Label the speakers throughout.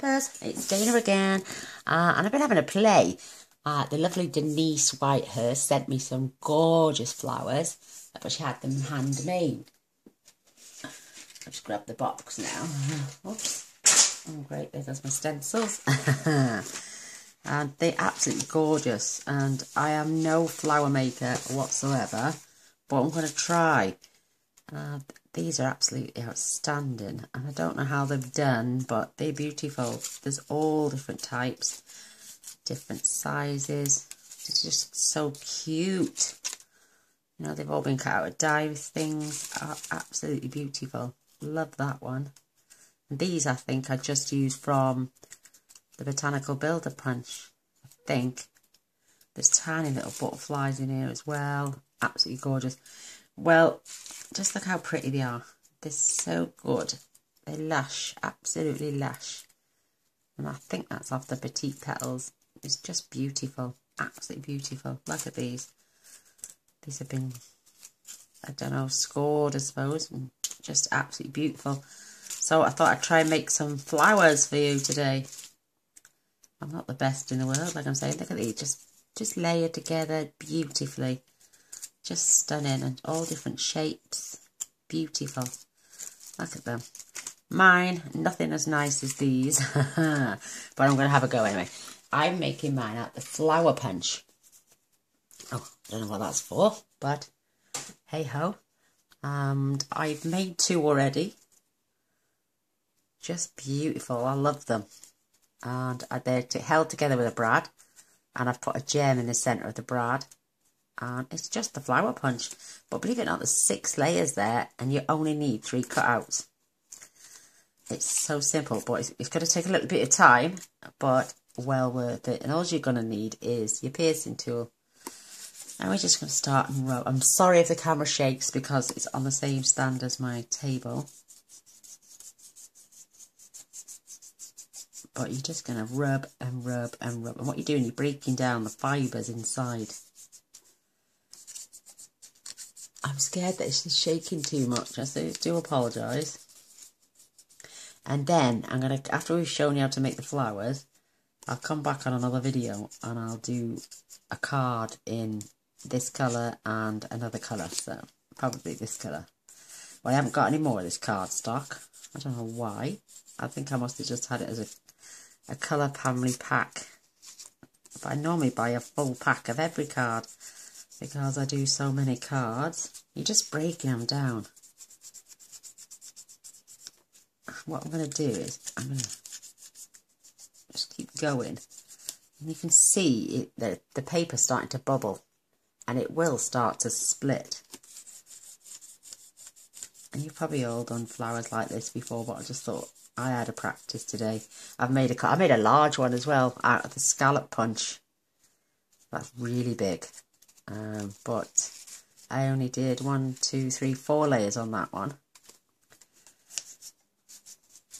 Speaker 1: Peppers, it's Dana again, and I've been having a play. The lovely Denise Whitehurst sent me some gorgeous flowers, but she had them handmade. I'll just grab the box now. Oops. Oh great, there's my stencils. And they're absolutely gorgeous, and I am no flower maker whatsoever, but I'm going to try. These are absolutely outstanding, and I don't know how they've done, but they're beautiful. There's all different types, different sizes. It's just so cute. You know, they've all been cut out of die. Things are absolutely beautiful. Love that one. And these, I think, I just used from the Botanical Builder Punch, I think. There's tiny little butterflies in here as well. Absolutely gorgeous. Well, just look how pretty they are. They're so good. They're lush, absolutely lush. And I think that's off the Petite Petals. It's just beautiful, absolutely beautiful. Look at these. These have been, I don't know, scored, I suppose. And just absolutely beautiful. So I thought I'd try and make some flowers for you today. I'm not the best in the world, like I'm saying. Look at these, just layered together beautifully. Just stunning, and all different shapes. Beautiful. Look at them. Mine, nothing as nice as these. But I'm going to have a go anyway. I'm making mine out the Flower Punch. Oh, I don't know what that's for, but hey ho. And I've made two already. Just beautiful. I love them. And they're held together with a brad. And I've put a gem in the centre of the brad. And it's just the Flower Punch. But believe it or not, there's 6 layers there, and you only need 3 cutouts. It's so simple, but it's going to take a little bit of time, but well worth it. And all you're going to need is your piercing tool. And we're just going to start and rub. I'm sorry if the camera shakes because it's on the same stand as my table. But you're just going to rub and rub and rub. And what you're doing, you're breaking down the fibres inside. I'm scared that it's shaking too much. I do apologise. And then I'm going to, after we've shown you how to make the flowers, I'll come back on another video and I'll do a card in this colour and another colour. So probably this colour. Well, I haven't got any more of this card stock. I don't know why. I think I must have just had it as a colour family pack. But I normally buy a full pack of every card, because I do so many cards. You're just breaking them down. What I'm going to do is, I'm going to just keep going. And you can see that the paper's starting to bubble. And it will start to split. And you've probably all done flowers like this before, but I just thought I had a practice today. I made a large one as well out of the Scallop Punch. That's really big. But I only did 1, 2, 3, 4 layers on that one.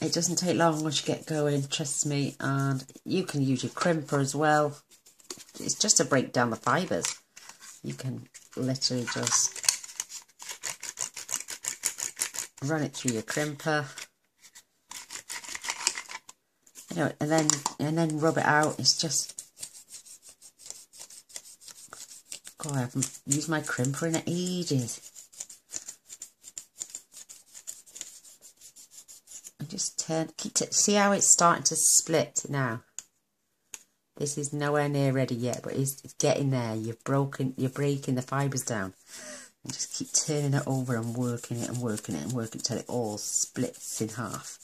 Speaker 1: It doesn't take long once you get going, trust me, and you can use your crimper as well. It's just to break down the fibres. You can literally just run it through your crimper, you know, and then rub it out. It's just, God, I haven't used my crimper in ages. And just see how it's starting to split now. This is nowhere near ready yet, but it's getting there. You're breaking the fibres down. And just keep turning it over and working it and working it and working it till it all splits in half.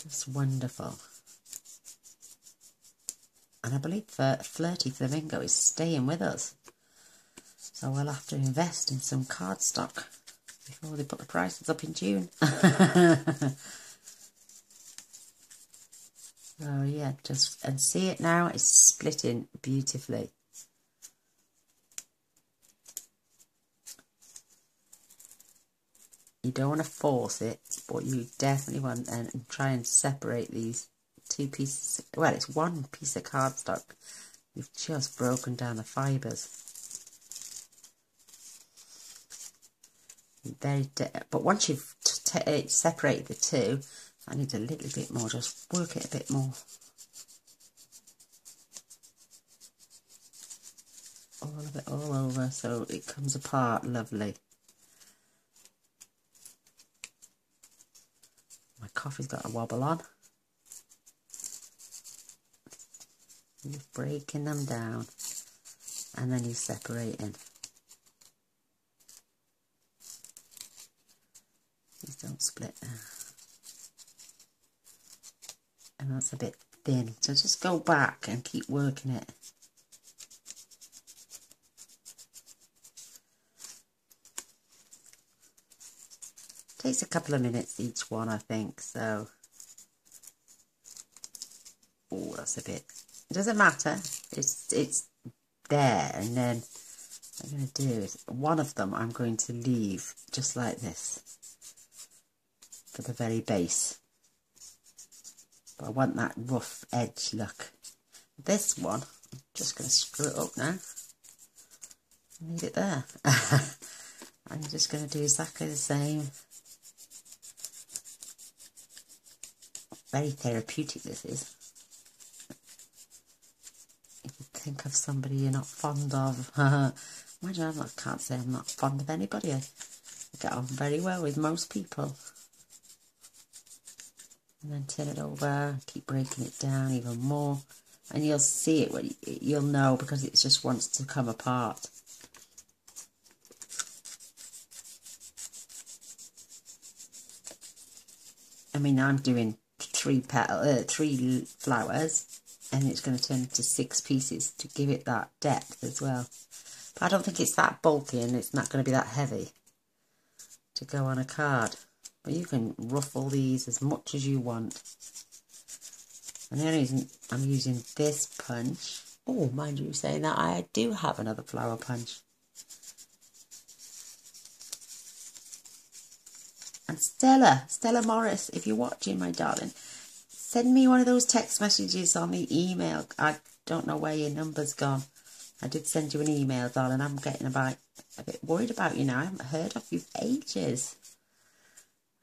Speaker 1: Just wonderful. And I believe Flirty Flamingo is staying with us. So we'll have to invest in some cardstock before they put the prices up in June. So yeah, and see it now, it's splitting beautifully. You don't want to force it, but you definitely want to try and separate these 2 pieces. Well, it's 1 piece of cardstock. You've just broken down the fibres. But once you've it's separated the two. I need a little bit more, just work it a bit more. All of it all over so it comes apart lovely. My coffee's got a wobble on. You're breaking them down and then you're separating. These don't split now. And that's a bit thin, so just go back and keep working it. Takes a couple of minutes each one, I think, so. Oh, that's a bit. It doesn't matter. It's there, and then what I'm going to do is one of them I'm going to leave just like this for the very base. But I want that rough edge look. This one, I'm just going to screw it up now. Leave it there. I'm just going to do exactly the same. Very therapeutic this is. If you think of somebody you're not fond of. Imagine I can't say I'm not fond of anybody. I get on very well with most people. And then turn it over, keep breaking it down even more. And you'll see it, when you'll know, because it just wants to come apart. I mean, I'm doing three flowers, and it's going to turn into 6 pieces to give it that depth as well. But I don't think it's that bulky, and it's not going to be that heavy to go on a card. But you can ruffle these as much as you want. And the only reason I'm using this punch, oh, mind you saying that, I do have another flower punch. And Stella Morris, if you're watching, my darling, send me one of those text messages on the email. I don't know where your number's gone. I did send you an email, darling. I'm getting a bit worried about you now. I haven't heard of you for ages.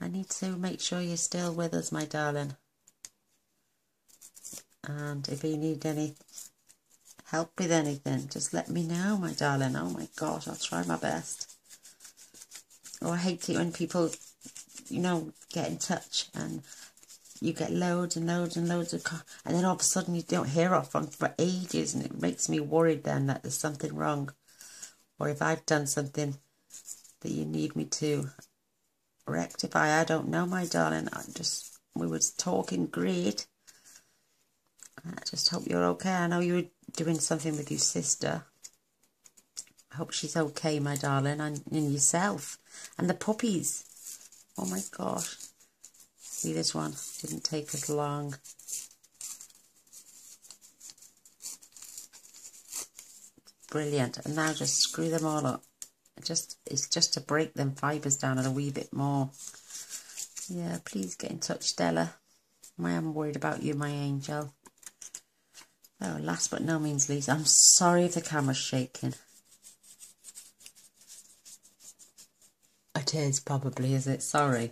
Speaker 1: I need to make sure you're still with us, my darling. And if you need any help with anything, just let me know, my darling. Oh my gosh, I'll try my best. Oh, I hate it when people, you know, get in touch and you get loads and loads and loads of and then all of a sudden you don't hear off them for ages, and it makes me worried then that there's something wrong. Or if I've done something that you need me to rectify, I don't know, my darling. We were talking great. I just hope you're okay. I know you were doing something with your sister. I hope she's okay, my darling, and yourself. And the puppies. Oh my gosh. See, this one didn't take as long. Brilliant. And now just screw them all up. It's just to break them fibres down a wee bit more. Yeah, please get in touch, Stella. I am worried about you, my angel. Oh, last but no means least, I'm sorry if the camera's shaking. It is probably, is it? Sorry.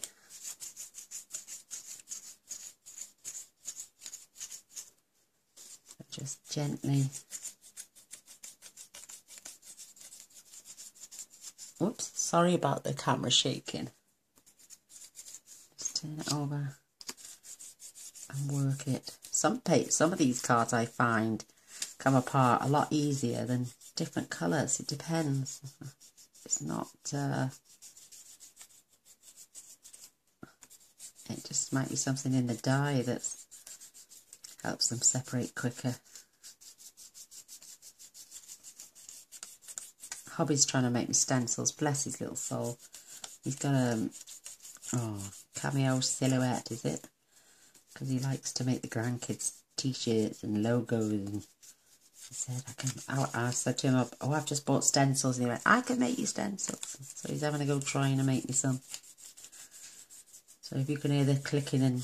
Speaker 1: Just gently. Oops, sorry about the camera shaking. Just turn it over and work it. Some of these cards I find come apart a lot easier than different colours. It depends. It's not... it just might be something in the die that helps them separate quicker. Hobby's trying to make me stencils. Bless his little soul. He's got a cameo silhouette, is it? Because he likes to make the grandkids t-shirts and logos. And he said, I said to him, oh, I've just bought stencils. And he went, I can make you stencils. So he's having to go trying to make me some. So if you can hear the clicking and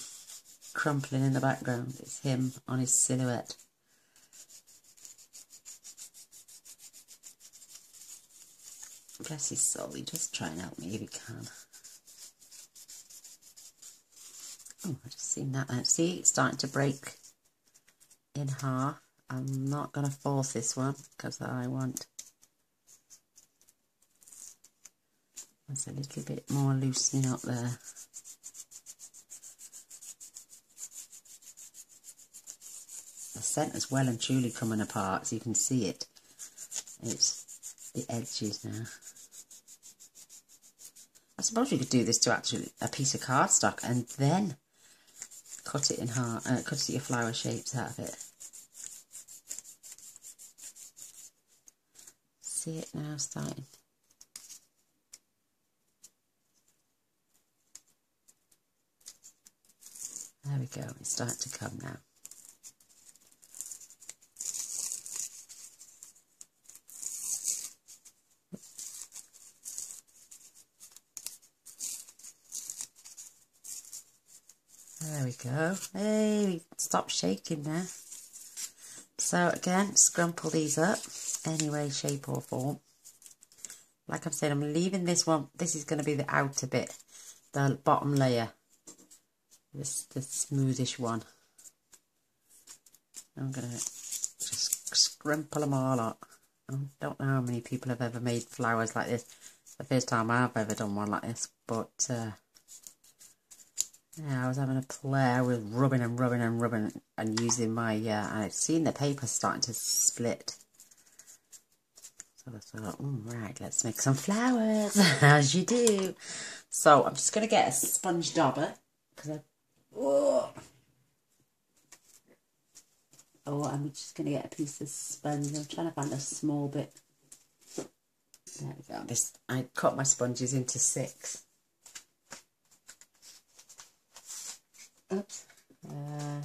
Speaker 1: crumpling in the background, it's him on his silhouette. Bless his soul, he just try and help me if he can. Oh, I just seen that then. See, it's starting to break in half. I'm not going to force this one because I want it's a little bit more loosening up there. The centre's well and truly coming apart, so you can see it. It's the edges now. I suppose you could do this to actually a piece of cardstock and then cut it in half, cut your flower shapes out of it. See it now starting. There we go, it's starting to come now. There we go. Hey, stop shaking there. So again, scrumple these up any way, shape or form. Like I'm saying, I'm leaving this one. This is going to be the outer bit, the bottom layer. The smoothish one. I'm going to just scrumple them all up. I don't know how many people have ever made flowers like this. It's the first time I've ever done one like this, but yeah, I was having a play with rubbing and using my, and I'd seen the paper starting to split. So I thought, right, let's make some flowers, as you do. So I'm just going to get a sponge dauber, because I'm just going to get a piece of sponge. I'm trying to find a small bit. There we go. I cut my sponges into 6. Oops. Grab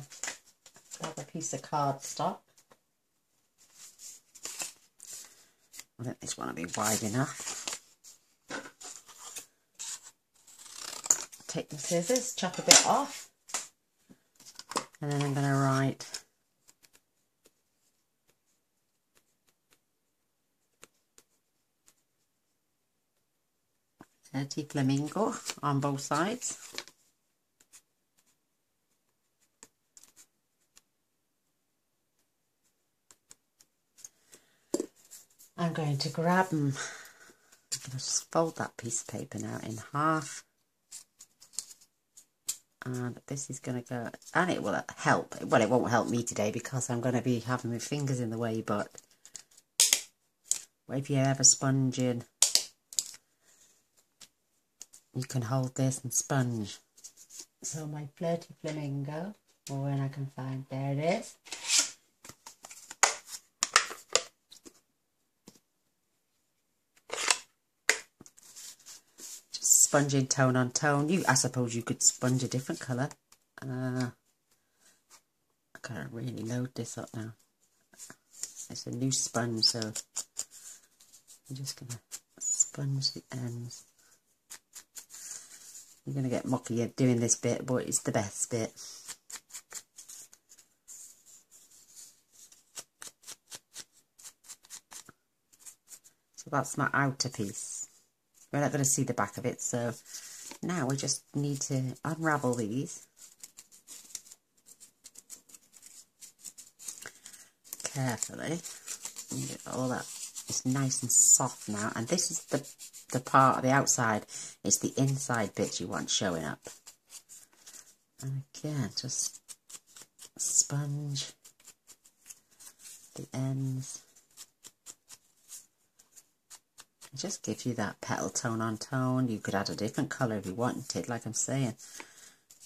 Speaker 1: a piece of cardstock. I think this one will be wide enough. Take the scissors, chop a bit off, and then I'm going to write Dirty Flamingo on both sides. I'm going to grab them. I'm going to just fold that piece of paper now in half. And this is going to go, and it will help. Well, it won't help me today because I'm going to be having my fingers in the way, but if you're ever sponging, you can hold this and sponge. So my Flirty Flamingo, or when I can find, there it is. Sponging tone on tone. I suppose you could sponge a different colour. I gotta really load this up now. It's a new sponge, so I'm just gonna sponge the ends. You're gonna get mucky at doing this bit, but it's the best bit. So that's my outer piece. We're not going to see the back of it, so now we just need to unravel these carefully. And get all that. It's nice and soft now, and this is the part of the outside. It's the inside bit you want showing up. And again, just sponge the ends. It just gives you that petal tone on tone. You could add a different colour if you wanted, like I'm saying.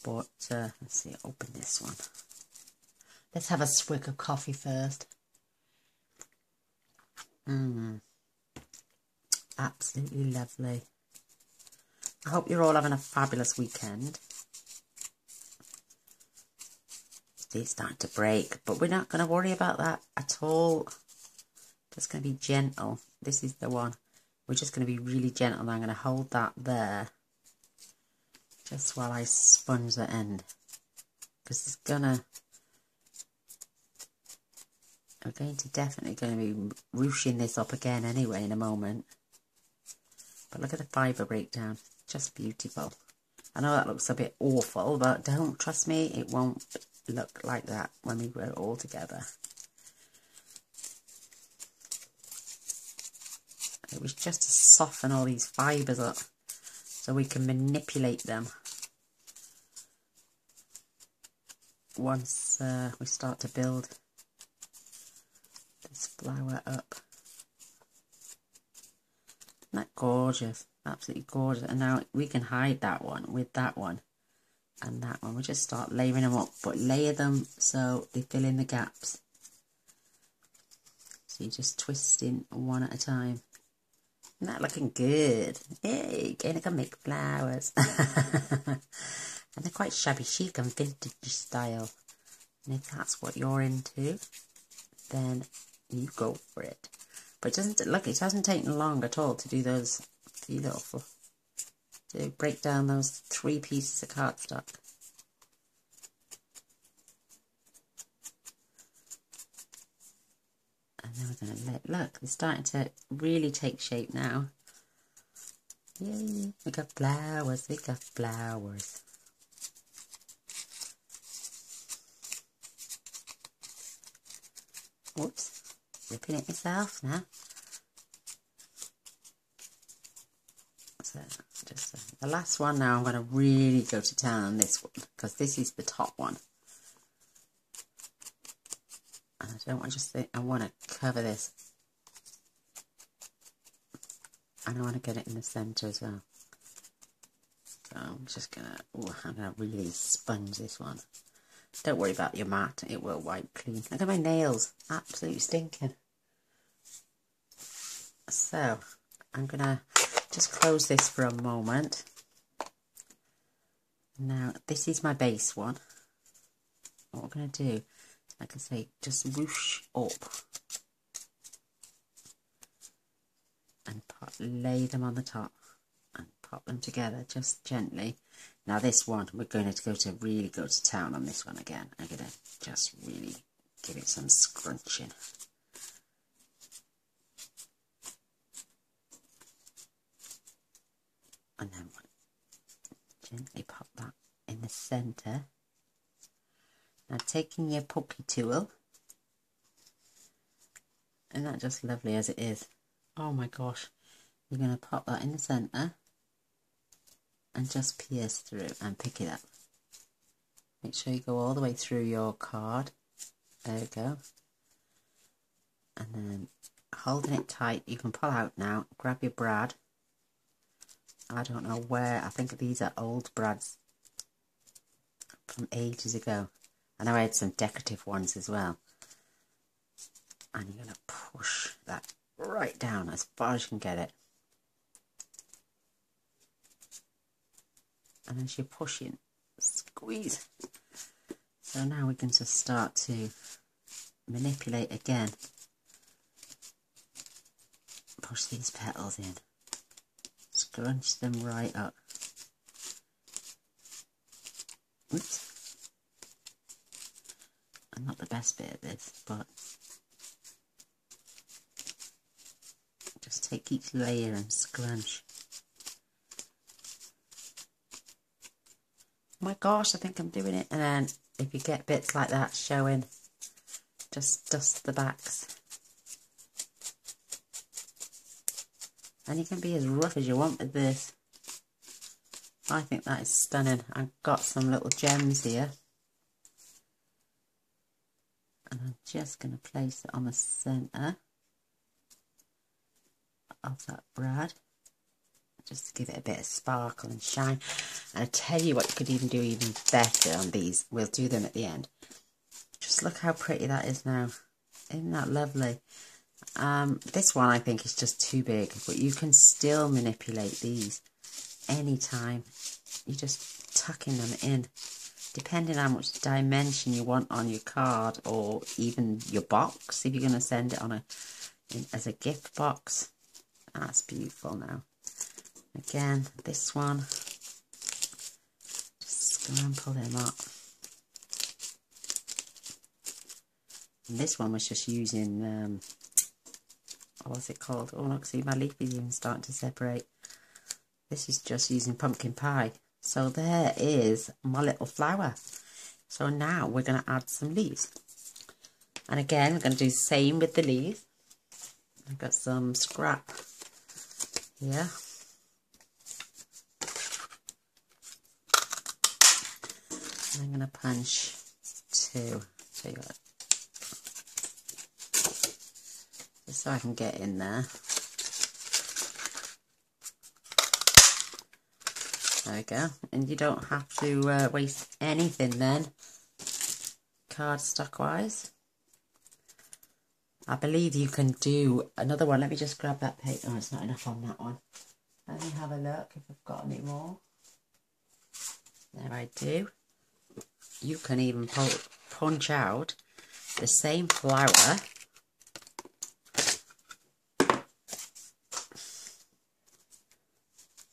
Speaker 1: But, let's see, open this one. Let's have a swig of coffee first. Absolutely lovely. I hope you're all having a fabulous weekend. It's starting to break, but we're not going to worry about that at all. Just going to be gentle. This is the one. We're just going to be really gentle. And I'm going to hold that there just while I sponge the end, because I'm definitely going to be ruching this up again anyway in a moment. But look at the fibre breakdown, just beautiful. I know that looks a bit awful, but don't trust me, it won't look like that when we put it all together. It was just to soften all these fibres up so we can manipulate them once we start to build this flower up. Isn't that gorgeous? Absolutely gorgeous. And now we can hide that one with that one and that one. We'll just start layering them up, but layer them so they fill in the gaps. So you're just twisting one at a time. Isn't that looking good? Hey, Gaynor can make flowers. And they're quite shabby chic and vintage style. And if that's what you're into, then you go for it. But it doesn't look, it hasn't taken long at all to do those three little, to break down those 3 pieces of cardstock. And then we're going to look, they're starting to really take shape now. Yay, we got flowers, we got flowers. Whoops, ripping it myself now. So, just the last one now, I'm going to really go to town on this one, because this is the top one. And I don't want to just think, I want to cover this. And I want to get it in the centre as well. So I'm just going to, I'm going to really sponge this one. Don't worry about your mat, it will wipe clean. Look at my nails, absolutely stinking. So, I'm going to just close this for a moment. Now, this is my base one. What we're going to do, like I say, just whoosh up. And lay them on the top. And pop them together, just gently. Now this one, we're going to really go to town on this one again. I'm going to just really give it some scrunching. And then gently pop that in the centre. Now taking your pokey tool. Isn't that just lovely as it is? Oh my gosh. You're going to pop that in the centre. And just pierce through and pick it up. Make sure you go all the way through your card. There you go. And then holding it tight, you can pull out now. Grab your brad. I don't know where. I think these are old brads from ages ago. I know I had some decorative ones as well. And you're going to push that right down as far as you can get it. And as you're pushing, squeeze. So now we can just start to manipulate again. Push these petals in. Scrunch them right up. Oops. I'm not the best bit at this, but just take each layer and scrunch. Oh my gosh, I think I'm doing it. And then if you get bits like that showing, just dust the backs. And you can be as rough as you want with this. I think that is stunning. I've got some little gems here. And I'm just going to place it on the centre of that brad. Just to give it a bit of sparkle and shine. And I tell you what, you could even do even better on these. We'll do them at the end. Just look how pretty that is now. Isn't that lovely? This one I think is just too big, but you can still manipulate these anytime. You're just tucking them in, depending on how much dimension you want on your card or even your box. If you're going to send it on as a gift box, that's beautiful now. Again, this one, just scramble them up. And this one was just using, what's it called? Oh look, see my leaf is even starting to separate. This is just using pumpkin pie So there is my little flower. So now we're going to add some leaves. And again, we're going to do the same with the leaves. I've got some scrap here. And I'm going to punch 2. So you got, just so I can get in there. There we go. And you don't have to waste anything then, cardstock wise. I believe you can do another one. Let me just grab that paper. Oh, it's not enough on that one. Let me have a look if I've got any more. There I do. You can even punch out the same flower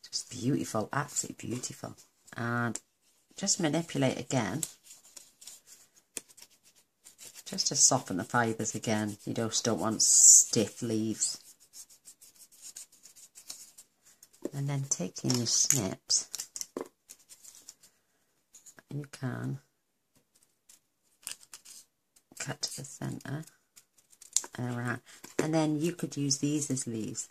Speaker 1: just beautiful, absolutely beautiful. And just manipulate again, just to soften the fibres again. You just don't want stiff leaves. And then taking your snips, you can cut to the centre and around. And then you could use these as leaves.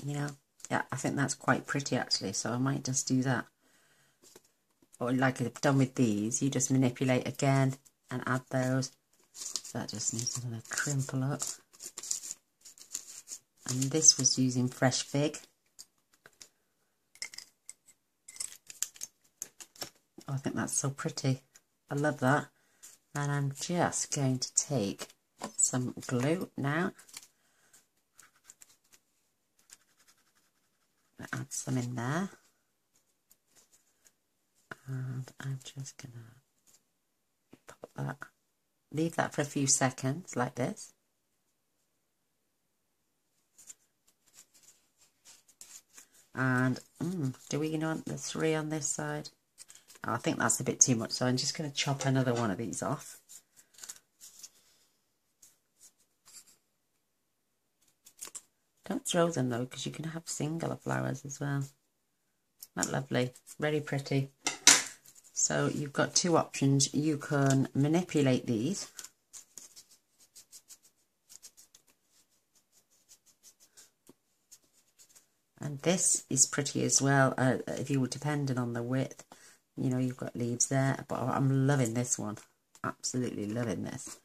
Speaker 1: You know, yeah, I think that's quite pretty actually, so I might just do that. Or like I've done with these, you just manipulate again and add those. So that just needs another crimple up. And this was using fresh fig. Oh, I think that's so pretty. I love that. And I'm just going to take some glue now. Add some in there. And I'm just going to pop that. Leave that for a few seconds like this. And do we want the 3 on this side? Oh, I think that's a bit too much, so I'm just going to chop another one of these off. Don't throw them though, because you can have singular flowers as well. That's lovely, very pretty. So you've got 2 options. You can manipulate these. And this is pretty as well, if you were depending on the width. You know, you've got leaves there, but I'm loving this one. Absolutely loving this.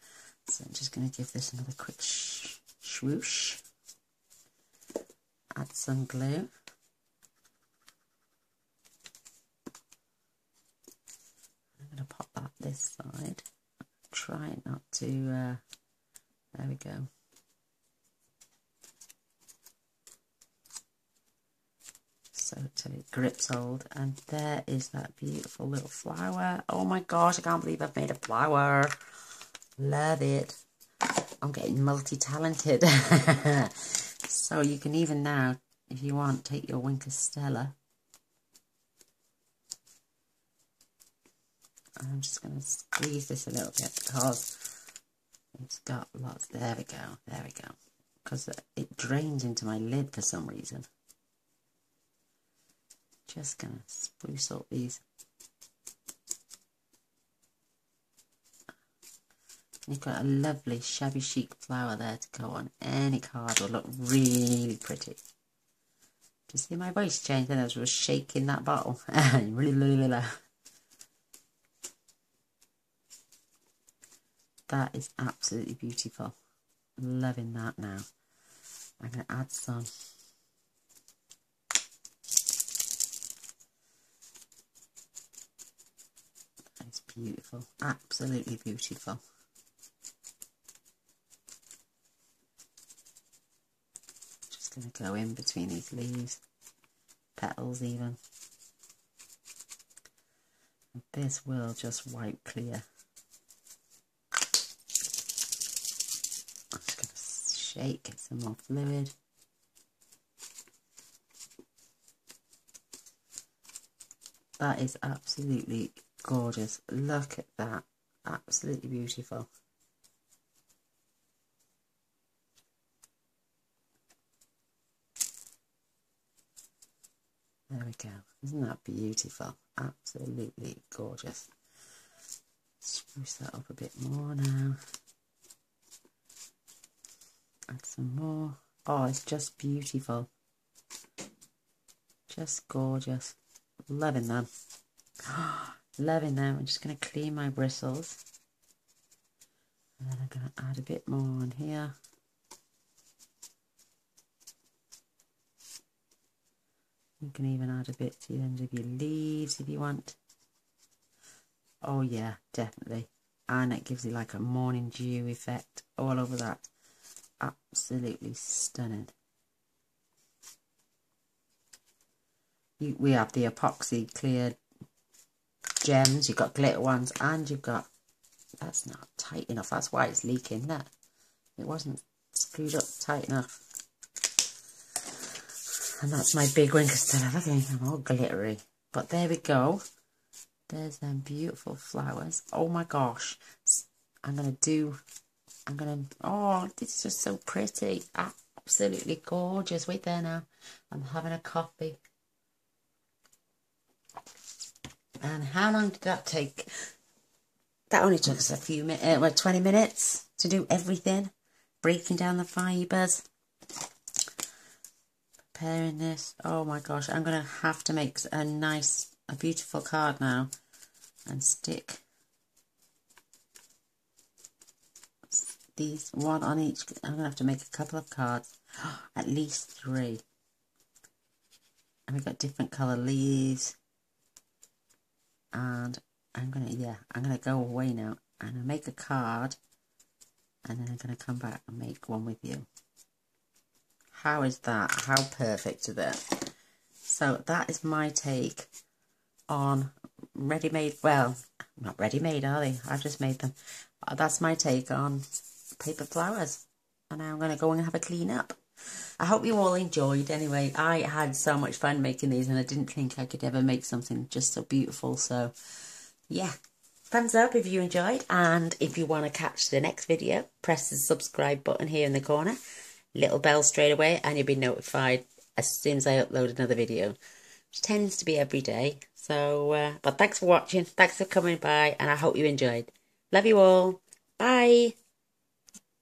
Speaker 1: So I'm just going to give this another quick swoosh. Add some glue. I'm going to pop that this side. Try not to, there we go. So till it grips hold, and there is that beautiful little flower. Oh my gosh, I can't believe I've made a flower. Love it. I'm getting multi-talented. So you can even now, if you want, take your Wink of Stella. I'm just going to squeeze this a little bit because it's got lots. There we go, there we go. Because it drains into my lid for some reason. Just going to spruce up these. You've got a lovely shabby chic flower there to go on any card. Will look really pretty. Do you see my voice change then as I was shaking that bottle? That is absolutely beautiful. Loving that now. I'm going to add some. It's beautiful, absolutely beautiful. Just going to go in between these leaves, petals even. And this will just wipe clear. I'm just going to shake, get some more fluid. That is absolutely gorgeous. Look at that. Absolutely beautiful. There we go. Isn't that beautiful? Absolutely gorgeous. Spruce that up a bit more now. Add some more. Oh, it's just beautiful. Just gorgeous. Loving them. Loving them. I'm just going to clean my bristles. And then I'm going to add a bit more on here. You can even add a bit to the end of your leaves if you want. Oh yeah, definitely. And it gives you like a morning dew effect all over that. Absolutely stunning. We have the epoxy clear gems. You've got glitter ones and you've got... That's not tight enough. That's why it's leaking. That it wasn't screwed up tight enough. And that's my big one because still everything. I'm all glittery. But there we go. There's them beautiful flowers. Oh my gosh. Oh, this is just so pretty. Absolutely gorgeous. Wait there now. I'm having a coffee. And how long did that take? That only took us a few minutes, 20 minutes to do everything. Breaking down the fibres. Preparing this. Oh my gosh, I'm going to have to make a beautiful card now and stick these one on each. I'm going to have to make a couple of cards, at least 3. And we've got different colour leaves. And I'm going to go away now and make a card and then I'm going to come back and make one with you. How is that? How perfect is that? So that is my take on ready-made, well, not ready-made, are they? I've just made them. That's my take on paper flowers. And now I'm going to go and have a clean up. I hope you all enjoyed. Anyway, I had so much fun making these and I didn't think I could ever make something just so beautiful. So, yeah. Thumbs up if you enjoyed. And if you want to catch the next video, press the subscribe button here in the corner. Little bell straight away and you'll be notified as soon as I upload another video, which tends to be every day. So, but thanks for watching, thanks for coming by, and I hope you enjoyed. Love you all. Bye.